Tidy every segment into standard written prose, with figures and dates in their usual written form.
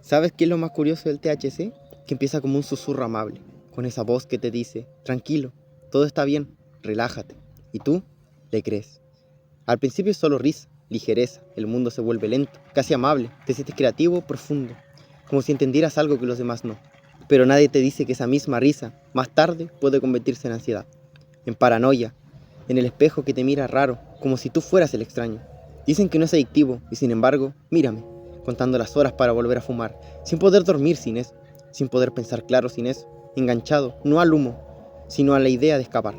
¿Sabes qué es lo más curioso del THC? Que empieza como un susurro amable, con esa voz que te dice, tranquilo, todo está bien, relájate. Y tú le crees. Al principio es solo risa, ligereza, el mundo se vuelve lento, casi amable, te sientes creativo, profundo, como si entendieras algo que los demás no. Pero nadie te dice que esa misma risa, más tarde, puede convertirse en ansiedad, en paranoia, en el espejo que te mira raro, como si tú fueras el extraño. Dicen que no es adictivo, y sin embargo, mírame, contando las horas para volver a fumar, sin poder dormir sin eso, sin poder pensar claro sin eso, enganchado, no al humo, sino a la idea de escapar.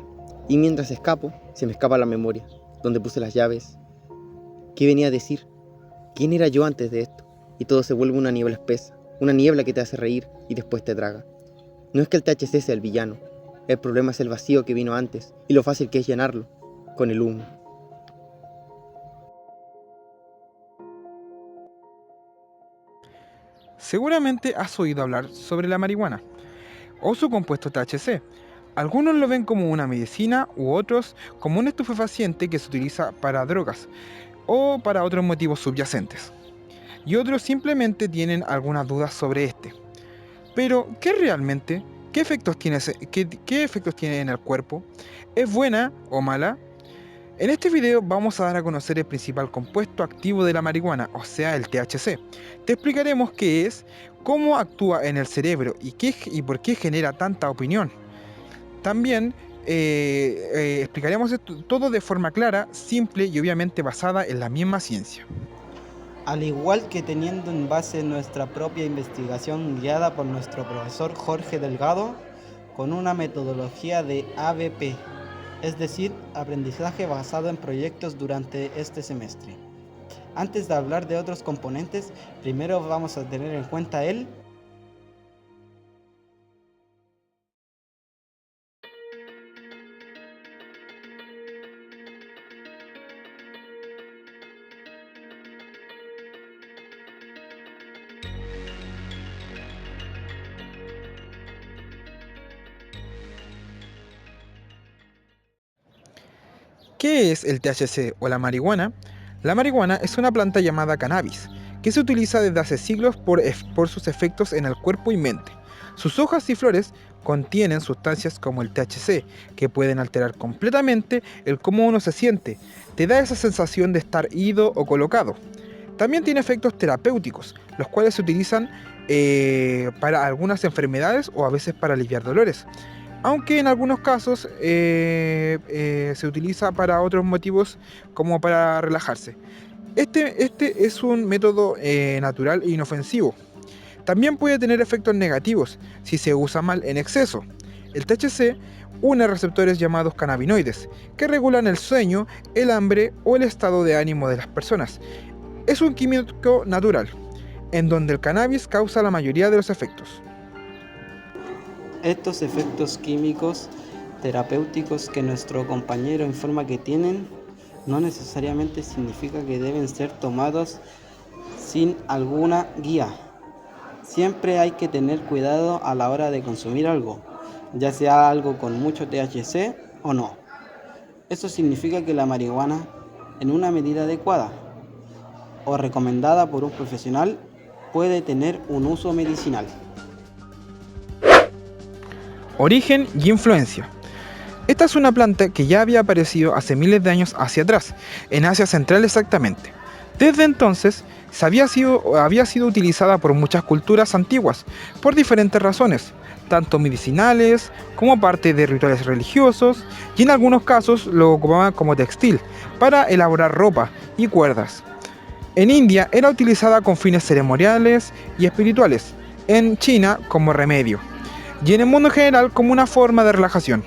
Y mientras escapo, se me escapa la memoria, donde puse las llaves, qué venía a decir, quién era yo antes de esto, y todo se vuelve una niebla espesa, una niebla que te hace reír y después te traga. No es que el THC sea el villano, el problema es el vacío que vino antes y lo fácil que es llenarlo con el humo. Seguramente has oído hablar sobre la marihuana o su compuesto THC. Algunos lo ven como una medicina u otros como un estupefaciente que se utiliza para drogas o para otros motivos subyacentes. Y otros simplemente tienen algunas dudas sobre este. Pero, ¿qué realmente? ¿Qué efectos tiene, qué efectos tiene en el cuerpo? ¿Es buena o mala? En este video vamos a dar a conocer el principal compuesto activo de la marihuana, o sea, el THC. Te explicaremos qué es, cómo actúa en el cerebro y por qué genera tanta opinión. También explicaremos esto todo de forma clara, simple y obviamente basada en la misma ciencia. Al igual que teniendo en base nuestra propia investigación guiada por nuestro profesor Jorge Delgado, con una metodología de ABP, es decir, aprendizaje basado en proyectos durante este semestre. Antes de hablar de otros componentes, primero vamos a tener en cuenta el ¿Qué es el THC o la marihuana? La marihuana es una planta llamada cannabis, que se utiliza desde hace siglos por sus efectos en el cuerpo y mente. Sus hojas y flores contienen sustancias como el THC, que pueden alterar completamente el cómo uno se siente. Te da esa sensación de estar ido o colocado. También tiene efectos terapéuticos, los cuales se utilizan para algunas enfermedades o a veces para aliviar dolores, aunque en algunos casos se utiliza para otros motivos como para relajarse. Este es un método natural e inofensivo. También puede tener efectos negativos si se usa mal en exceso. El THC une receptores llamados cannabinoides, que regulan el sueño, el hambre o el estado de ánimo de las personas. Es un químico natural, en donde el cannabis causa la mayoría de los efectos. estos efectos químicos terapéuticos que nuestro compañero informa que tienen, no necesariamente significa que deben ser tomados sin alguna guía. Siempre hay que tener cuidado a la hora de consumir algo, ya sea algo con mucho THC o no. Eso significa que la marihuana, en una medida adecuada o recomendada por un profesional, puede tener un uso medicinal. Origen y influencia. Esta es una planta que ya había aparecido hace miles de años hacia atrás, en Asia Central exactamente. Desde entonces, había sido utilizada por muchas culturas antiguas, por diferentes razones, tanto medicinales como parte de rituales religiosos, y en algunos casos lo ocupaban como textil, para elaborar ropa y cuerdas. En India era utilizada con fines ceremoniales y espirituales, en China como remedio, y en el mundo en general como una forma de relajación.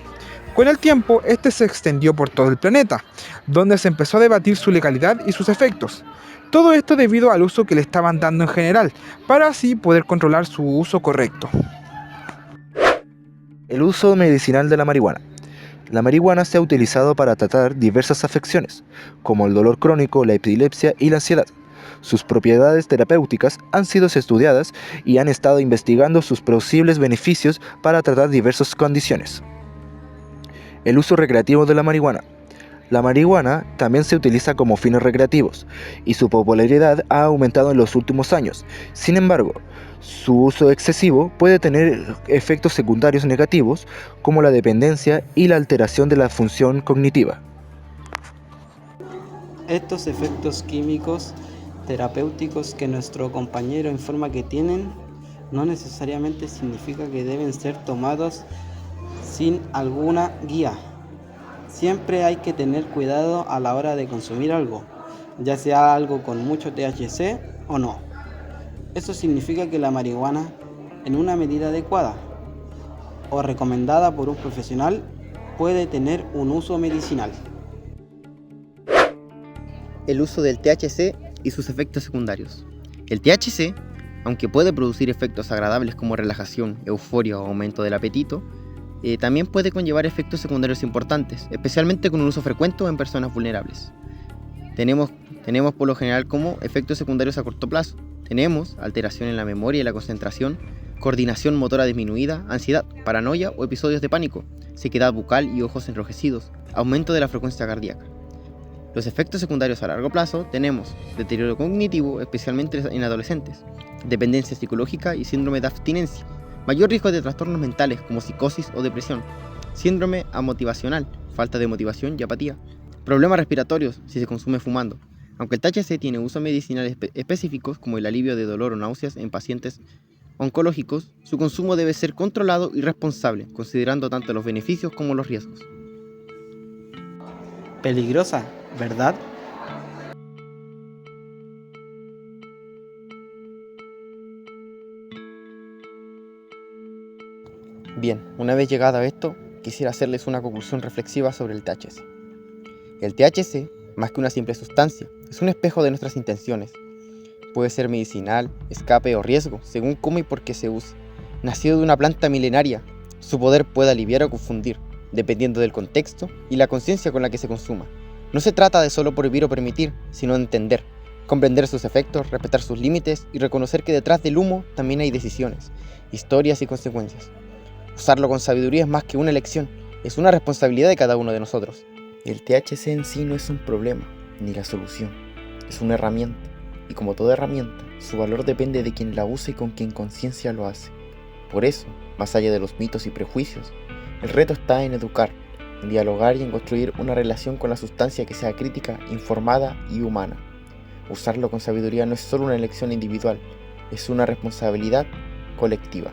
Con el tiempo, este se extendió por todo el planeta, donde se empezó a debatir su legalidad y sus efectos. Todo esto debido al uso que le estaban dando en general, para así poder controlar su uso correcto. El uso medicinal de la marihuana. La marihuana se ha utilizado para tratar diversas afecciones, como el dolor crónico, la epilepsia y la ansiedad. Sus propiedades terapéuticas han sido estudiadas y han estado investigando sus posibles beneficios para tratar diversas condiciones. El uso recreativo de la marihuana. La marihuana también se utiliza como fines recreativos y su popularidad ha aumentado en los últimos años. Sin embargo, su uso excesivo puede tener efectos secundarios negativos como la dependencia y la alteración de la función cognitiva. Estos efectos químicos terapéuticos que nuestro compañero informa que tienen no necesariamente significa que deben ser tomados sin alguna guía. Siempre hay que tener cuidado a la hora de consumir algo, ya sea algo con mucho THC o no. Eso significa que la marihuana, en una medida adecuada o recomendada por un profesional, puede tener un uso medicinal. El uso del THC y sus efectos secundarios. El THC, aunque puede producir efectos agradables como relajación, euforia o aumento del apetito, también puede conllevar efectos secundarios importantes, especialmente con un uso frecuente en personas vulnerables. Tenemos por lo general como efectos secundarios a corto plazo. Tenemos alteración en la memoria y la concentración, coordinación motora disminuida, ansiedad, paranoia o episodios de pánico, sequedad bucal y ojos enrojecidos, aumento de la frecuencia cardíaca. Los efectos secundarios a largo plazo tenemos deterioro cognitivo, especialmente en adolescentes, dependencia psicológica y síndrome de abstinencia, mayor riesgo de trastornos mentales como psicosis o depresión, síndrome amotivacional, falta de motivación y apatía, problemas respiratorios si se consume fumando. Aunque el THC tiene usos medicinales específicos como el alivio de dolor o náuseas en pacientes oncológicos, su consumo debe ser controlado y responsable, considerando tanto los beneficios como los riesgos. Peligrosa, ¿verdad? Bien, una vez llegado a esto, quisiera hacerles una conclusión reflexiva sobre el THC. El THC, más que una simple sustancia, es un espejo de nuestras intenciones. Puede ser medicinal, escape o riesgo, según cómo y por qué se use. Nacido de una planta milenaria, su poder puede aliviar o confundir, dependiendo del contexto y la conciencia con la que se consuma. No se trata de solo prohibir o permitir, sino de entender, comprender sus efectos, respetar sus límites y reconocer que detrás del humo también hay decisiones, historias y consecuencias. Usarlo con sabiduría es más que una elección, es una responsabilidad de cada uno de nosotros. El THC en sí no es un problema, ni la solución, es una herramienta, y como toda herramienta, su valor depende de quien la use y con quien conciencia lo hace. Por eso, más allá de los mitos y prejuicios, el reto está en educar, en dialogar y en construir una relación con la sustancia que sea crítica, informada y humana. Usarlo con sabiduría no es solo una elección individual, es una responsabilidad colectiva.